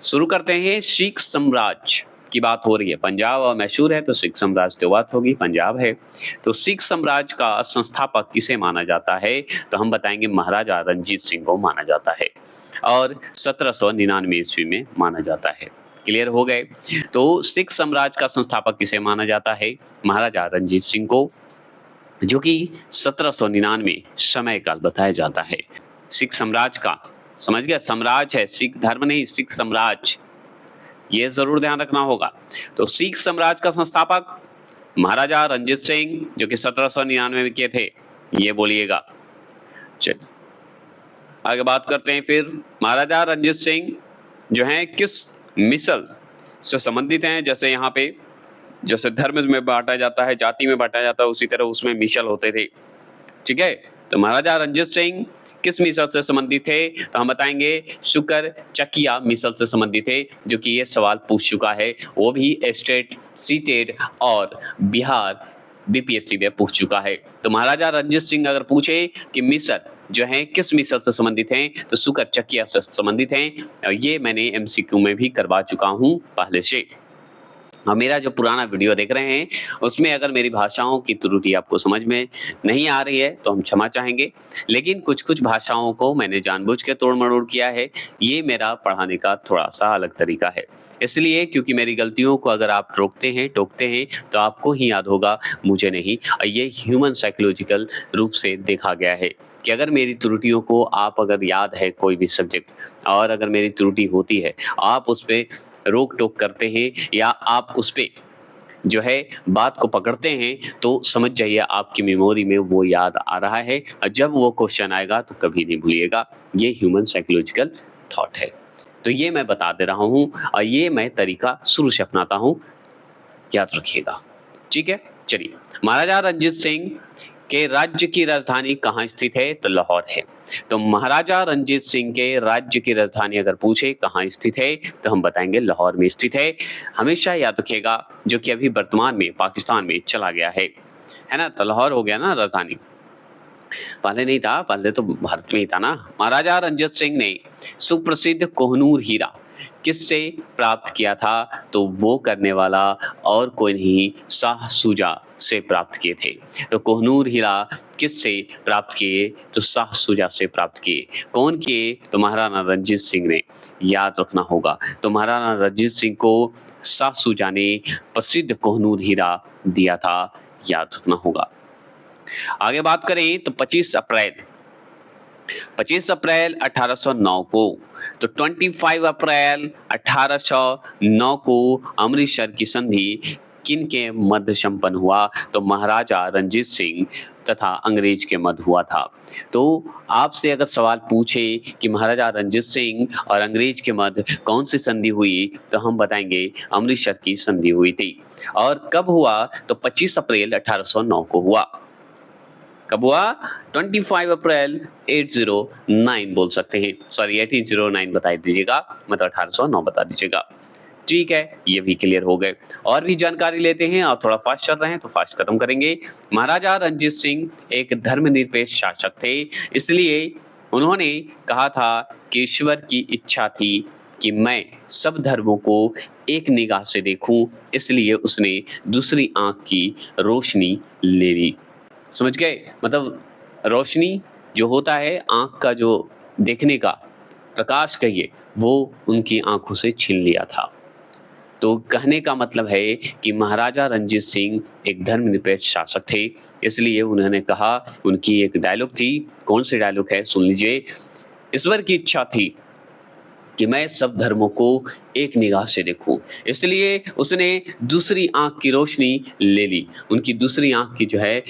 शुरू करते हैं। सिख साम्राज्य की बात हो रही है, पंजाब और मैसूर है तो सिख साम्राज्य की बात होगी, पंजाब है। तो सिख साम्राज्य का संस्थापक किसे माना जाता है? तो हम बताएंगे महाराजा रणजीत सिंह को माना जाता है, और 1799 ईस्वी में माना जाता है। क्लियर हो गए? तो सिख साम्राज्य का संस्थापक किसे माना जाता है? महाराजा रणजीत सिंह को, जो कि 1799 समय काल बताया जाता है। सिख साम्राज्य का, समझ गया, साम्राज्य है, सिख धर्म नहीं, सिख साम्राज्य, ये जरूर ध्यान रखना होगा। तो सिख साम्राज्य का संस्थापक महाराजा रणजीत सिंह, जो कि 1799 में किए थे, ये बोलिएगा। चलिए आगे बात करते हैं। फिर महाराजा रणजीत सिंह जो हैं किस मिसल से संबंधित हैं? जैसे यहाँ पे जैसे धर्म में बांटा जाता है, जाति में बांटा जाता है, उसी तरह उसमें मिसल होते थे। ठीक है, तो महाराजा रणजीत सिंह किस मिसल से संबंधित थे? तो हम बताएंगे शुकर चकिया मिसल से संबंधित थे, जो कि ये सवाल पूछ चुका है, वो भी स्टेट, सीटेट और बिहार बीपीएससी में पूछ चुका है। तो महाराजा रणजीत सिंह अगर पूछे कि मिसल जो है किस मिसल से संबंधित हैं, तो शुकर चकिया से संबंधित हैं। ये मैंने एमसीक्यू में भी करवा चुका हूं पहले से। और मेरा जो पुराना वीडियो देख रहे हैं उसमें अगर मेरी भाषाओं की त्रुटि आपको समझ में नहीं आ रही है तो हम क्षमा चाहेंगे, लेकिन कुछ कुछ भाषाओं को मैंने जानबूझ के तोड़ मरोड़ किया है। ये मेरा पढ़ाने का थोड़ा सा अलग तरीका है, इसलिए क्योंकि मेरी गलतियों को अगर आप रोकते हैं, टोकते हैं, तो आपको ही याद होगा, मुझे नहीं। और ये ह्यूमन साइकोलॉजिकल रूप से देखा गया है कि अगर मेरी त्रुटियों को आप अगर याद है कोई भी सब्जेक्ट, और अगर मेरी त्रुटि होती है, आप उस पर रोक टोक करते हैं या आप उस पे जो है बात को पकड़ते हैं, तो समझ जाइए आपकी मेमोरी में वो याद आ रहा है, और जब वो क्वेश्चन आएगा तो कभी नहीं भूलिएगा। ये ह्यूमन साइकोलॉजिकल थॉट है। तो ये मैं बता दे रहा हूँ, और ये मैं तरीका शुरू से अपनाता हूँ, याद रखिएगा। ठीक है, चलिए। महाराजा रणजीत सिंह के राज्य की राजधानी कहाँ स्थित है? तो लाहौर है। तो महाराजा रणजीत सिंह के राज्य की राजधानी अगर पूछे कहाँ स्थित है, तो हम बताएंगे लाहौर में स्थित है। हमेशा याद रखिएगा, जो कि अभी वर्तमान में पाकिस्तान में चला गया है ना। तो लाहौर हो गया ना राजधानी, पहले नहीं था, पहले तो भारत में ही था ना। महाराजा रणजीत सिंह ने सुप्रसिद्ध कोहनूर हीरा किससे प्राप्त किया था? तो वो करने वाला और कोई नहीं, शाह शुजा से प्राप्त किए थे। तो कोहनूर हीरा किससे प्राप्त किए? तो शाह शुजा से प्राप्त किए। कौन किए? तो महाराणा रणजीत सिंह ने, याद रखना होगा। तो महाराणा रणजीत सिंह को शाह शुजा ने प्रसिद्ध कोहनूर हीरा दिया था, याद रखना होगा। आगे बात करें तो 25 अप्रैल 1809 को, तो 25 अप्रैल 1809 को अमृतसर की संधि किन के मध्य संपन्न हुआ? तो महाराजा रणजीत सिंह तथा अंग्रेज के मध्य हुआ था। तो आपसे अगर सवाल पूछे कि महाराजा रणजीत सिंह और अंग्रेज के मध्य कौन सी संधि हुई, तो हम बताएंगे अमृतसर की संधि हुई थी। और कब हुआ? तो 25 अप्रैल 1809 को हुआ। कब हुआ? 25 अप्रैल 809 बोल सकते हैं, सॉरी 1809 बता दीजिएगा, मतलब 1809 बता दीजिएगा। ठीक है, ये भी क्लियर हो गए। और भी जानकारी लेते हैं, और थोड़ा फास्ट चल रहे हैं तो फास्ट खत्म करेंगे। महाराजा रणजीत सिंह एक धर्मनिरपेक्ष शासक थे, इसलिए उन्होंने कहा था कि ईश्वर की इच्छा थी कि मैं सब धर्मों को एक निगाह से देखूं, इसलिए उसने दूसरी आंख की रोशनी ले ली। समझ गए? मतलब रोशनी जो होता है, आंख का जो देखने का प्रकाश कहिए, वो उनकी आँखों से छीन लिया था। तो कहने का मतलब है कि महाराजा रंजीत सिंह एक धर्मनिरपेक्ष शासक थे, इसलिए उन्होंने कहा, उनकी एक डायलॉग थी, कौन-सी डायलॉग है सुन लीजिए। ईश्वर की इच्छा थी कि मैं सब धर्मों को एक निगाह से देखूं, इसलिए उसने दूसरी आंख की रोशनी ले ली। उनकी दूसरी आंख की जो है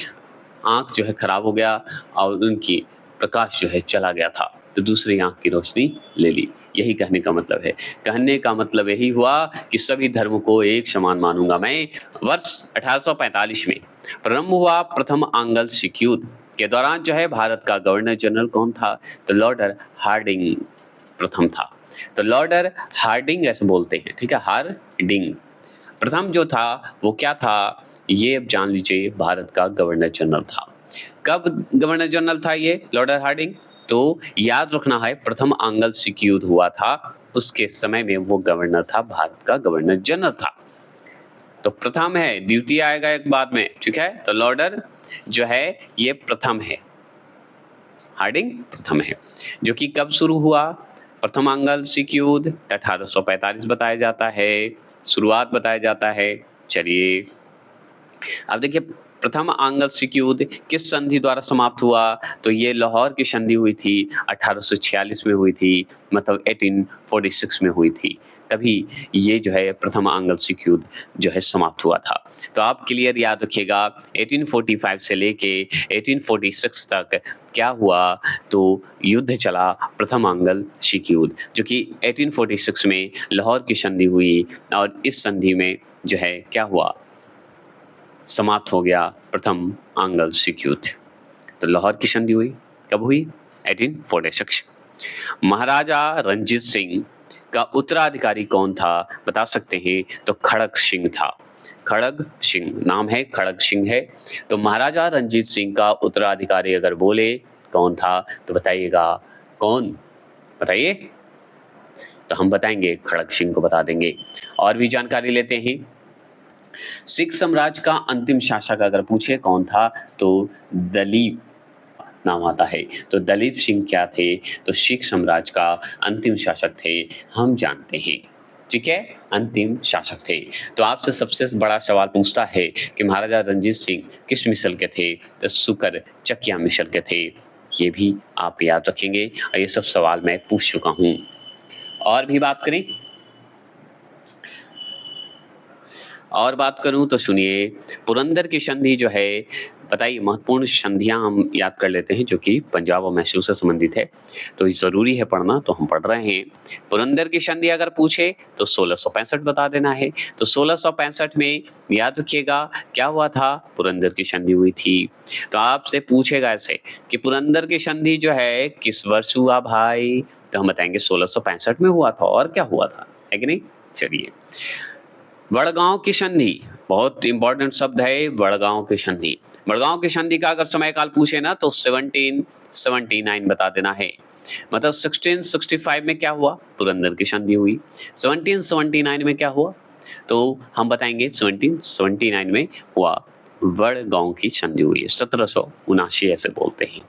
आंख जो है खराब हो गया और उनकी प्रकाश जो है चला गया था, तो दूसरी आंख की रोशनी ले ली। यही कहने का मतलब है। कहने का मतलब यही हुआ कि सभी धर्मों को एक समान मानूंगा मैं। वर्ष 1845 में प्रारंभ हुआ प्रथम आंग्ल सिख युद्ध के दौरान जो है भारत का गवर्नर जनरल कौन था? तो लॉर्ड हार्डिंग प्रथम था। तो लॉर्डर हार्डिंग ऐसे बोलते हैं, ठीक है, हार्डिंग प्रथम जो था वो क्या था, ये अब जान लीजिए, भारत का गवर्नर जनरल था। कब गवर्नर जनरल था ये लॉर्डर हार्डिंग? तो याद रखना है, प्रथम आंग्ल सिख युद्ध हुआ था, उसके समय में वो गवर्नर था, भारत का गवर्नर जनरल था। तो प्रथम है, द्वितीय आएगा एक बाद में, ठीक है। तो लॉर्डर जो है ये प्रथम है, हार्डिंग प्रथम है, जो कि कब शुरू हुआ? प्रथम आंग्ल सिख युद्ध 1845 बताया जाता है, शुरुआत बताया जाता है। चलिए अब देखिए, प्रथम आंग्ल सिख युद्ध किस संधि द्वारा समाप्त हुआ? तो ये लाहौर की संधि हुई थी, 1846 में हुई थी, मतलब 1846 में हुई थी। तभी ये जो है प्रथम आंग्ल सिख युद्ध जो है समाप्त हुआ था। तो आप क्लियर याद रखिएगा, 1845 से लेके 1846 तक क्या हुआ? तो युद्ध चला प्रथम आंग्ल सिख युद्ध, जो कि 1846 में लाहौर की संधि हुई और इस संधि में जो है क्या हुआ? समाप्त हो गया प्रथम आंग्ल सिख युद्ध। तो लाहौर की संधि हुई, कब हुई? 1846। महाराजा रंजीत सिंह का उत्तराधिकारी कौन था? बता सकते हैं, तो खड़ग सिंह था। खड़ग सिंह नाम है, खड़ग सिंह है। तो महाराजा रंजीत सिंह का उत्तराधिकारी अगर बोले कौन था, तो बताइएगा कौन? बताइए। तो हम बताएंगे, खड़ग सिंह को बता देंगे। और भी जानकारी लेते हैं। सिख साम्राज्य का अंतिम शासक अगर पूछे कौन था, तो दलीप नाम आता है। तो दलीप सिंह क्या थे? तो सिख साम्राज्य का अंतिम शासक थे, हम जानते हैं, ठीक है, अंतिम शासक थे। तो आपसे सबसे बड़ा सवाल पूछता है कि महाराजा रंजीत सिंह किस मिसल के थे? तो सुकर चकिया मिसल के थे। ये भी आप याद रखेंगे, और ये सब सवाल मैं पूछ चुका हूं। और भी बात करें, और बात करूं तो सुनिए, पुरंदर की संधि जो है, बताइए, महत्वपूर्ण संधियां हम याद कर लेते हैं जो कि पंजाब और मैसूर से संबंधित है, तो ये जरूरी है पढ़ना, तो हम पढ़ रहे हैं। पुरंदर की संधि अगर पूछे तो 1665 बता देना है। तो 1665 में याद रखिएगा क्या हुआ था? पुरंदर की संधि हुई थी। तो आपसे पूछेगा ऐसे कि पुरंदर की संधि जो है किस वर्ष हुआ भाई? तो हम बताएंगे 1665 में हुआ था, और क्या हुआ था, है कि नहीं? चलिए, वडगांव की संधि, बहुत इंपॉर्टेंट शब्द है वडगांव की संधि। वडगांव की संधि का अगर समय काल पूछे ना, तो 1779 बता देना है। मतलब 1665 में क्या हुआ? पुरंदर की संधि हुई। 1779 में क्या हुआ? तो हम बताएंगे 1779 में हुआ वडगांव की संधि हुई। 1779 ऐसे बोलते हैं।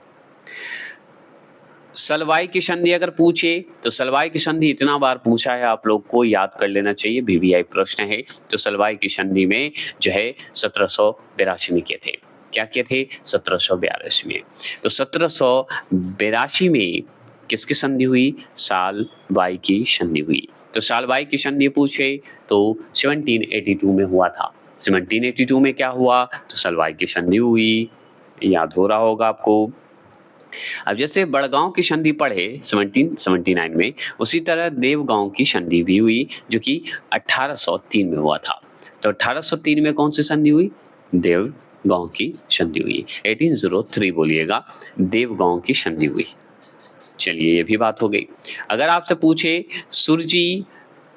सलवाई की संधि अगर पूछे, तो सलवाई की संधि इतना बार पूछा है, आप लोग को याद कर लेना चाहिए, वीवीआई प्रश्न है। तो सलवाई की संधि में जो है 1782 में किए थे। क्या किए थे? 1782 में। तो 1782 में किसकी संधि हुई? साल बाई की संधि हुई। तो साल बाई की संधि पूछे तो 1782 में हुआ था। 1782 में क्या हुआ? तो सलवाई की संधि हुई, याद हो रहा होगा आपको। अब जैसे बड़गांव की संधि पढ़े 1779 में, उसी तरह देवगांव की संधि भी हुई, जो कि 1803 में हुआ था। तो 1803 में कौन सी संधि हुई? देवगांव की संधि हुई। 1803 बोलिएगा, देवगांव की संधि हुई। चलिए, ये भी बात हो गई। अगर आपसे पूछे सुरजी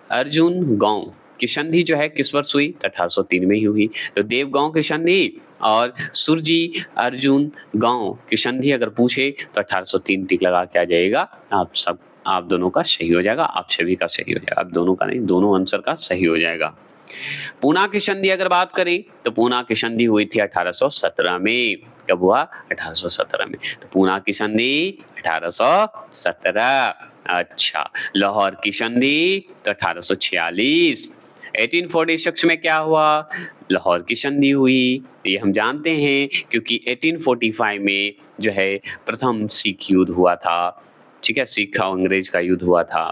अर्जुन गांव की संधि जो है किस वर्ष हुई? 1803 में ही हुई। तो देवगांव की संधि और सुरजी अर्जुन गांव की संधि अगर पूछे तो 1803 टिक लगा के आ जाएगा। आप दोनों का सही हो जाएगा, आप सभी का सही हो जाएगा, आप दोनों का नहीं, दोनों आंसर का सही हो जाएगा। पूना की संधि अगर बात करें तो पूना की संधि हुई थी 1817 में। कब हुआ? 1817 में। तो पूना की संधि 1817। अच्छा, लाहौर की संधि तो 1846। 1846 में क्या हुआ? लाहौर की संधि हुई। ये हम जानते हैं क्योंकि 1845 में जो है प्रथम सिख युद्ध हुआ था। ठीक है, सिख और अंग्रेज का युद्ध हुआ था।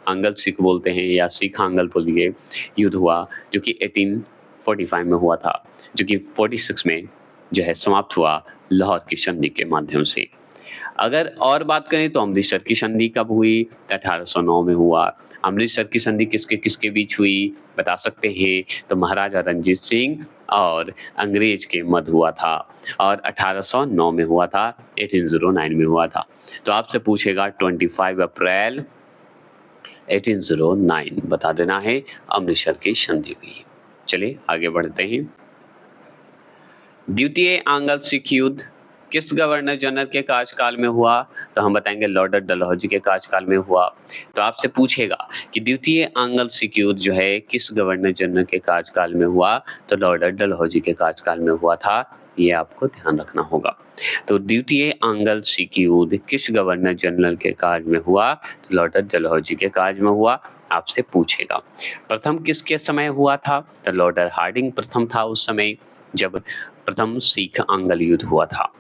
अंगल सिख बोलते हैं या सिख अंगल बोलिए, युद्ध हुआ जो कि 1845 में हुआ था, जो कि 46 में जो है समाप्त हुआ लाहौर की संधि के माध्यम से। अगर और बात करें तो अमृतसर की संधि कब हुई? तो 1809 में हुआ। अमृतसर की संधि किसके किसके बीच हुई बता सकते हैं? तो महाराजा रंजीत सिंह और अंग्रेज के मध्य हुआ था और 1809 में हुआ था, 1809 में हुआ था। तो आपसे पूछेगा 25 अप्रैल 1809 बता देना है अमृतसर की संधि हुई। चलिए आगे बढ़ते हैं। द्वितीय आंग्ल सिख युद्ध किस गवर्नर जनरल के कार्यकाल में हुआ? तो हम बताएंगे लॉर्ड डलहौजी के कार्यकाल में हुआ। तो आपसे पूछेगा कि द्वितीय आंग्ल सिख युद्ध जो है किस गवर्नर जनरल के कार्यकाल में हुआ? तो लॉर्ड डलहौजी के कार्यकाल में हुआ था। ये आपको ध्यान रखना होगा। तो द्वितीय आंग्ल सिख युद्ध किस गवर्नर जनरल के काज में हुआ? तो लॉर्ड डलहौजी के काज में हुआ। आपसे पूछेगा प्रथम किसके समय हुआ था? तो लॉर्ड हार्डिंग प्रथम था उस समय जब प्रथम सिख आंग्ल युद्ध हुआ था।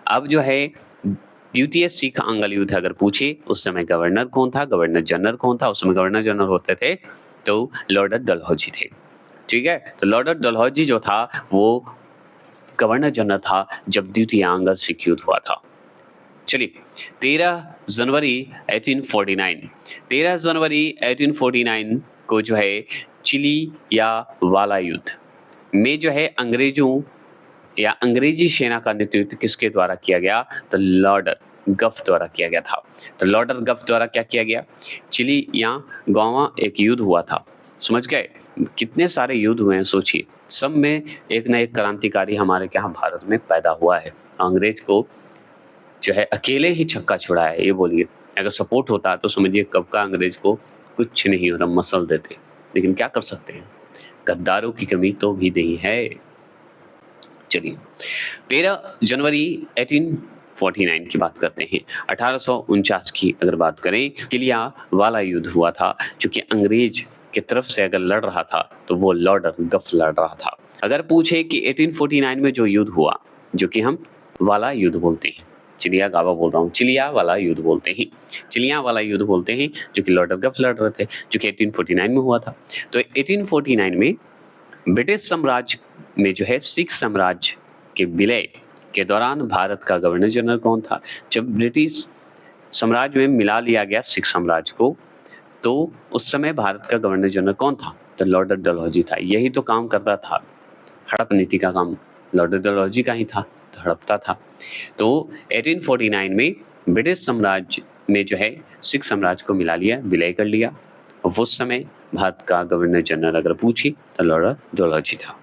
अब जो है द्वितीय सिख आंग्ल युद्ध अगर पूछे उस समय गवर्नर कौन था, गवर्नर जनरल कौन था? उस समय गवर्नर जनरल होते थे तो लॉर्ड डलहौजी थे। ठीक है, तो लॉर्ड डलहौजी जो था वो गवर्नर जनरल था जब द्वितीय आंग्ल सिख युद्ध हुआ था। चलिए 13 जनवरी 1849 13 जनवरी 1849 को जो है चिली या वाला युद्ध में जो है अंग्रेजों या अंग्रेजी सेना का नेतृत्व किसके द्वारा किया गया? तो लॉर्ड गफ द्वारा किया गया था। तो लॉर्ड गफ द्वारा क्या किया गया? चिली या गोवा एक युद्ध हुआ था। समझ गए? कितने सारे युद्ध हुए हैं सोचिए। सब में एक ना एक क्रांतिकारी हमारे यहाँ भारत में पैदा हुआ है। अंग्रेज को जो है अकेले ही छक्का छुड़ाया है, ये बोलिए। अगर सपोर्ट होता तो समझिए कब का अंग्रेज को कुछ नहीं होता, मसल देते। लेकिन क्या कर सकते हैं, गद्दारों की कमी तो भी नहीं है। चलिए 13 जनवरी 1849 की बात करते हैं। 1849 की अगर बात करें, किलिया वाला युद्ध हुआ था जो कि अंग्रेज की तरफ से अगर लड़ रहा था तो वो लॉर्ड गफ लड़ रहा था। अगर पूछे कि 1849 में जो युद्ध हुआ जो कि हम वाला युद्ध बोलते हैं, चिलिया गावा बोल रहा हूँ, चिलिया वाला युद्ध बोलते हैं, चिलिया वाला युद्ध बोलते हैं जो कि लॉर्ड गफ लड़ रहे थे, जो कि 1849 में हुआ था। तो 1849 में ब्रिटिश साम्राज्य में जो है सिख साम्राज्य के विलय के दौरान भारत का गवर्नर जनरल कौन था? जब ब्रिटिश साम्राज्य में मिला लिया गया सिख साम्राज्य को, तो उस समय भारत का गवर्नर जनरल कौन था? तो लॉर्ड डलहौजी था। यही तो काम करता था, हड़प नीति का काम लॉर्ड डलहौजी का ही था, तो हड़पता था। तो 1849 में ब्रिटिश साम्राज्य में जो है सिख साम्राज्य को मिला लिया, विलय कर लिया। उस समय भारत का गवर्नर जनरल अगर पूछी तो लॉर्ड डलहौजी था।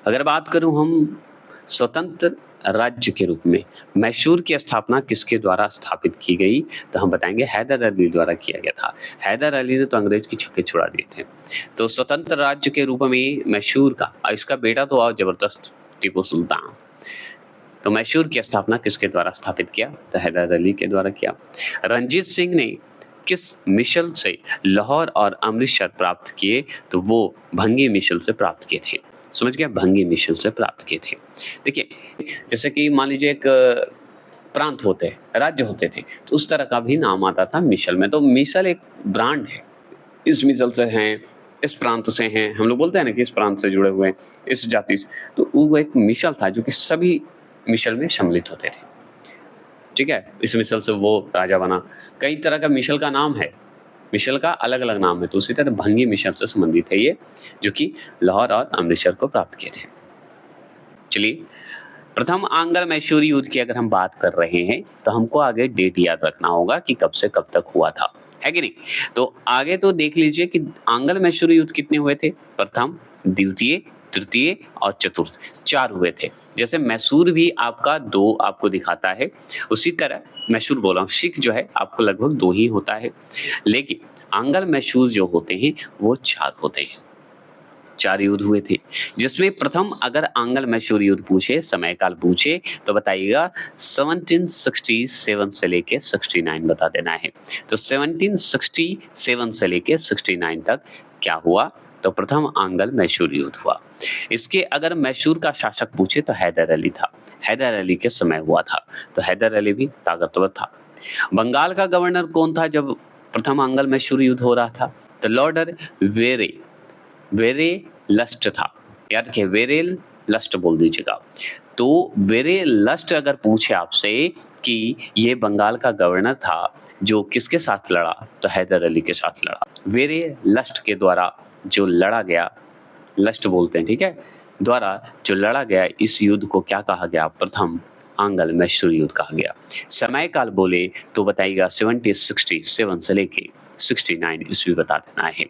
अगर बात करूं हम स्वतंत्र राज्य के रूप में मैसूर की स्थापना किसके द्वारा स्थापित की गई? तो हम बताएंगे हैदर अली द्वारा किया गया था। हैदर अली ने तो अंग्रेज की छक्के छुड़ा दिए थे। तो स्वतंत्र राज्य के रूप में मैसूर का, इसका बेटा तो और जबरदस्त टीपू सुल्तान। तो मैसूर की स्थापना किसके द्वारा स्थापित किया? तो हैदर अली के द्वारा किया। रंजीत सिंह ने किस मिशन से लाहौर और अमृतसर प्राप्त किए? तो वो भंगी मिशन से प्राप्त किए थे। समझ गया, भंगी मिशन से प्राप्त किए थे। देखिए जैसे कि मान लीजिए एक प्रांत होते हैं, राज्य होते थे, तो उस तरह का भी नाम आता था मिसल में। तो मिसल एक ब्रांड है, इस मिसल से हैं, इस प्रांत से हैं, हम लोग बोलते हैं ना कि इस प्रांत से जुड़े हुए हैं, इस जाति से। तो वो एक मिसल था जो कि सभी मिसल में सम्मिलित होते थे। ठीक है, इस मिसल से वो राजा बना। कई तरह का मिसल का नाम है, मिसल का अलग अलग नाम है। तो उसी तरह भंगी मिसल से संबंधित है ये, जो कि लाहौर और अमृतसर को प्राप्त किए थे। चलिए प्रथम आंग्ल मैसूर युद्ध की अगर हम बात कर रहे हैं तो हमको आगे डेट याद रखना होगा कि कब से कब तक हुआ था, है कि नहीं? तो आगे तो देख लीजिए कि आंग्ल मैसूर युद्ध कितने हुए थे? प्रथम, द्वितीय, तृतीय और चतुर्थ, 4 हुए थे। जैसे मैसूर भी आपका 2 आपको दिखाता है, उसी तरह मैसूर बोला हूँ, सिख जो है आपको लगभग 2 ही होता है, लेकिन आंग्ल मैसूर जो होते हैं वो 4 होते हैं। 4 युद्ध हुए थे, जिसमें प्रथम अगर आंग्ल मैसूर युद्ध पूछे, समय काल पूछे तो बताइएगा 1767 से लेके 69 बता देना है। तो 1767 से लेके 69 तक क्या हुआ, तो प्रथम आंग्ल मैसूर युद्ध हुआ। इसके अगर मैसूर का शासक पूछे तो हैदर अली था, हैदर अली के समय हुआ था, तो हैदर अली भी ताकतवर था। बंगाल का गवर्नर कौन था जब प्रथम आंग्ल मैसूर युद्ध हो रहा था, तो लॉर्ड वेरे लस्ट था, याद रखिए वेरेल लस्ट बोल दीजिएगा। तो वेरे लस्ट अगर पूछे आपसे कि ये बंगाल का गवर्नर था जो किसके साथ लड़ा, तो हैदर अली के साथ लड़ा। वेरे लस्ट के द्वारा जो लड़ा गया, लस्ट बोलते हैं, ठीक है, द्वारा जो लड़ा गया इस युद्ध को क्या कहा गया, प्रथम आंग्ल मैसूर युद्ध कहा गया। समय काल बोले तो बताइएगा 1767 से लेके 69 ईस्वी बता देना है।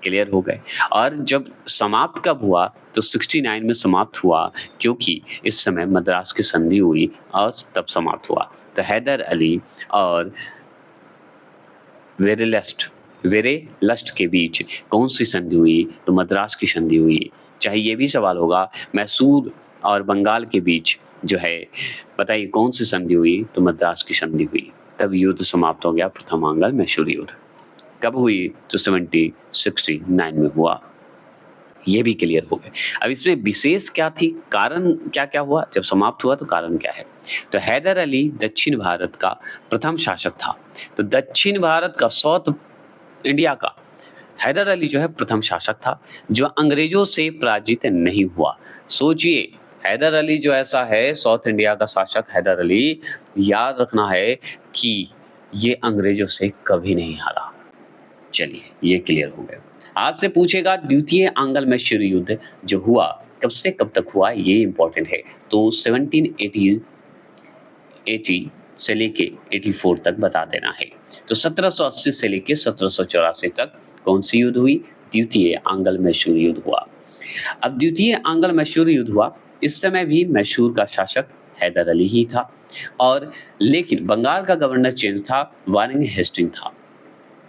क्लियर हो गए। और जब समाप्त कब हुआ, तो 69 में समाप्त हुआ, क्योंकि इस समय मद्रास की संधि हुई और तब समाप्त हुआ। तो हैदर अली और वेरेलस्ट के बीच कौन सी संधि हुई, तो मद्रास की संधि हुई। चाहे ये भी सवाल होगा मैसूर और बंगाल के बीच जो है बताइए कौन सी संधि हुई, तो मद्रास की संधि हुई। तब युद्ध समाप्त हो गया, प्रथम आंग्ल मैसूर युद्ध। कब हुई, तो 1769 में हुआ। ये भी क्लियर हो गए। अब इसमें विशेष क्या थी, कारण क्या क्या हुआ जब समाप्त हुआ, तो कारण क्या है, तो हैदर अली दक्षिण भारत का प्रथम शासक था। तो दक्षिण भारत का, साउथ इंडिया का हैदर अली जो है प्रथम शासक था जो अंग्रेजों से पराजित नहीं हुआ। सोचिए, हैदर अली जो ऐसा है, साउथ इंडिया का शासक हैदर अली, याद रखना है कि ये अंग्रेजों से कभी नहीं हारा। चलिए ये क्लियर हो गया। आपसे पूछेगा द्वितीय आंग्ल मैसूर युद्ध जो हुआ कब से कब तक हुआ, ये इंपॉर्टेंट है। तो 1780 से लेके 84 तक बता देना है। तो 1780 से लेके 1784 तक कौन सी युद्ध हुई, द्वितीय आंग्ल मैसूर युद्ध हुआ। अब द्वितीय आंग्ल मैसूर युद्ध हुआ, इस समय भी मैसूर का शासक हैदर अली ही था, और लेकिन बंगाल का गवर्नर चेंज था, वारेन हेस्टिंग था।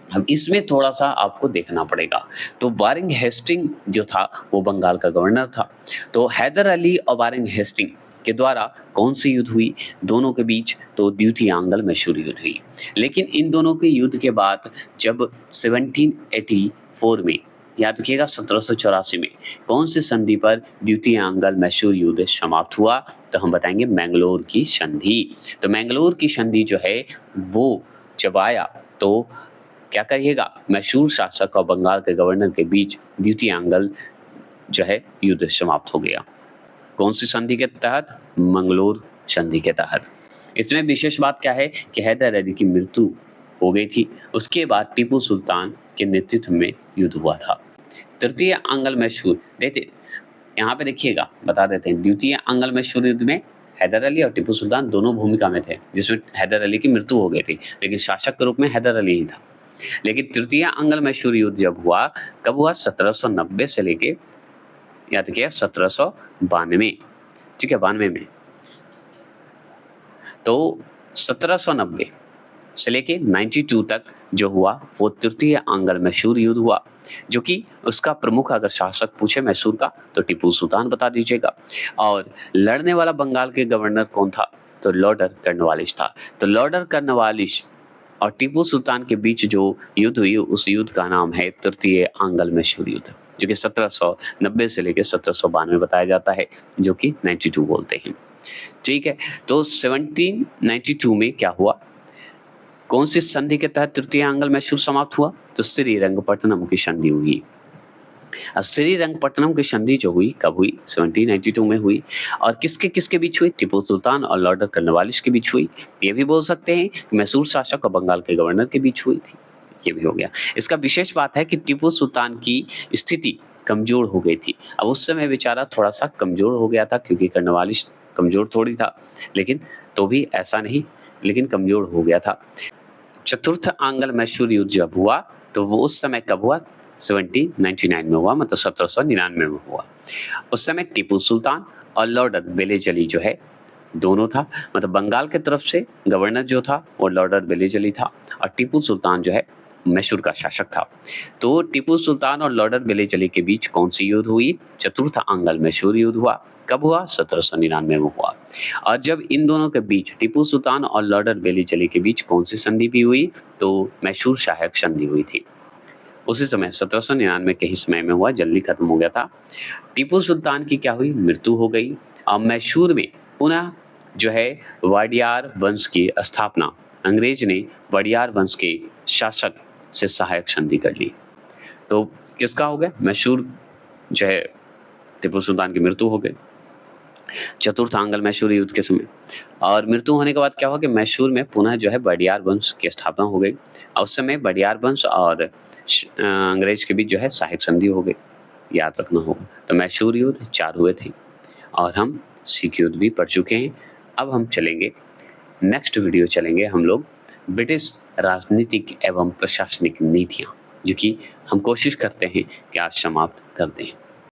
अब इसमें थोड़ा सा आपको देखना पड़ेगा। तो वारेन हेस्टिंग जो था वो बंगाल का गवर्नर था। तो हैदर अली और वारेन हेस्टिंग के द्वारा कौन सी युद्ध हुई दोनों के बीच, तो द्वितीय आंग्ल मैसूर युद्ध हुई। लेकिन इन दोनों के युद्ध के बाद जब 1784 में, याद रखिएगा 1784 में कौन सी संधि पर द्वितीय आंग्ल मैसूर युद्ध समाप्त हुआ, तो हम बताएंगे मैंगलोर की संधि। तो मैंगलोर की संधि जो है वो जब आया तो क्या करिएगा, मैसूर शासक और बंगाल के गवर्नर के बीच द्वितीय आंग्ल जो है युद्ध समाप्त हो गया। कौन सी संधि के तहत, मंगलोर संधि के तहत। इसमें विशेष बात क्या है कि हैदर अली की मृत्यु हो गई थी, उसके बाद टीपू सुल्तान के नेतृत्व में युद्ध हुआ था। तृतीय आंग्ल मैसूर देखते यहाँ पे देखिएगा, बता देते हैं। द्वितीय आंग्ल मैसूर युद्ध में हैदर अली और टीपू सुल्तान दोनों भूमिका में थे, जिसमें हैदर अली की मृत्यु हो गई थी, लेकिन शासक के रूप में हैदर अली ही था। लेकिन तृतीय आंग्ल मैसूर युद्ध जब हुआ, कब हुआ, 1790 से लेके याद रखिए 1792, ठीक है, 92 में। तो 1790 से लेके 92 तक जो हुआ वो तृतीय आंग्ल मैसूर युद्ध हुआ, जो कि उसका प्रमुख अगर शासक पूछे मैसूर का तो टीपू सुल्तान बता दीजिएगा। और लड़ने वाला बंगाल के गवर्नर कौन था, तो लॉर्ड कॉर्नवालिस था। तो लॉर्ड कॉर्नवालिस और टीपू सुल्तान के बीच जो युद्ध हुई उस युद्ध का नाम है तृतीय आंग्ल मैसूर युद्ध, जो कि 1790 से लेकर 1792 बताया जाता है, जो कि 92 बोलते हैं। ठीक है, तो 1792 में क्या हुआ, कौन सी संधि के तहत तृतीय आंग्ल मैसूर समाप्त हुआ, तो श्रीरंगपट्टनम की संधि हुई। अब श्रीरंगपट्टनम की संधि जो हुई कब हुई, 1792 में हुई। और किसके किसके बीच हुई, टीपू सुल्तान और लॉर्ड कॉर्नवालिस के बीच हुई। ये भी बोल सकते हैं कि मैसूर शासक और बंगाल के गवर्नर के बीच हुई थी। ये भी हो गया। इसका विशेष बात है कि टीपू सुल्तान की स्थिति कमजोर हो गई थी। अब उस समय बेचारा थोड़ा सा कमजोर हो गया था, क्योंकि कॉर्नवालिस कमजोर थोड़ी था, लेकिन तो भी ऐसा नहीं, लेकिन कमजोर हो गया था। चतुर्थ आंग्ल मैसूर युद्ध जब हुआ तो वो उस समय कब हुआ, 1799 में हुआ, मतलब 1799 में हुआ। उस समय टीपू सुल्तान और लॉर्ड वेलेजली जो है दोनों था, मतलब बंगाल के तरफ से गवर्नर जो था वो लॉर्ड वेलेजली था, और टीपू सुल्तान जो है मैसूर का शासक था। तो टीपू सुल्तान और लॉर्ड वेलिचली के बीच कौन सी युद्ध हुई? चतुर्थ आंग्ल मैसूर युद्ध हुआ। कब हुआ? 1799 में हुआ। और जब इन दोनों के बीच टीपू सुल्तान और लॉर्ड वेलिचली के बीच कौन सी संधि भी हुई? तो मैसूर सहायक संधि हुई थी। उसी समय 1799 के ही समय में हुआ, जल्दी खत्म हो गया था। टीपू सुल्तान की क्या हुई? मृत्यु हो गई। और मैसूर में पुनः जो है वाडियार वंश की स्थापना, अंग्रेज ने वाडियार वंश के शासक से सहायक संधि कर ली। तो किसका हो गया? मैसूर जो है टीपू सुल्तान की मृत्यु हो गई चतुर्थ आंग्ल मैसूर युद्ध के समय। और मृत्यु होने के बाद क्या हुआ कि मैसूर में पुनः जो है वाडियार वंश की स्थापना हो गई। और उस समय वाडियार वंश और अंग्रेज के बीच जो है सहायक संधि हो गई, याद रखना होगा। तो मैसूर युद्ध 4 हुए थे और हम सिख युद्ध भी पढ़ चुके हैं। अब हम चलेंगे, नेक्स्ट वीडियो चलेंगे हम लोग ब्रिटिश राजनीतिक एवं प्रशासनिक नीतियाँ, जो कि हम कोशिश करते हैं कि आज समाप्त कर दें।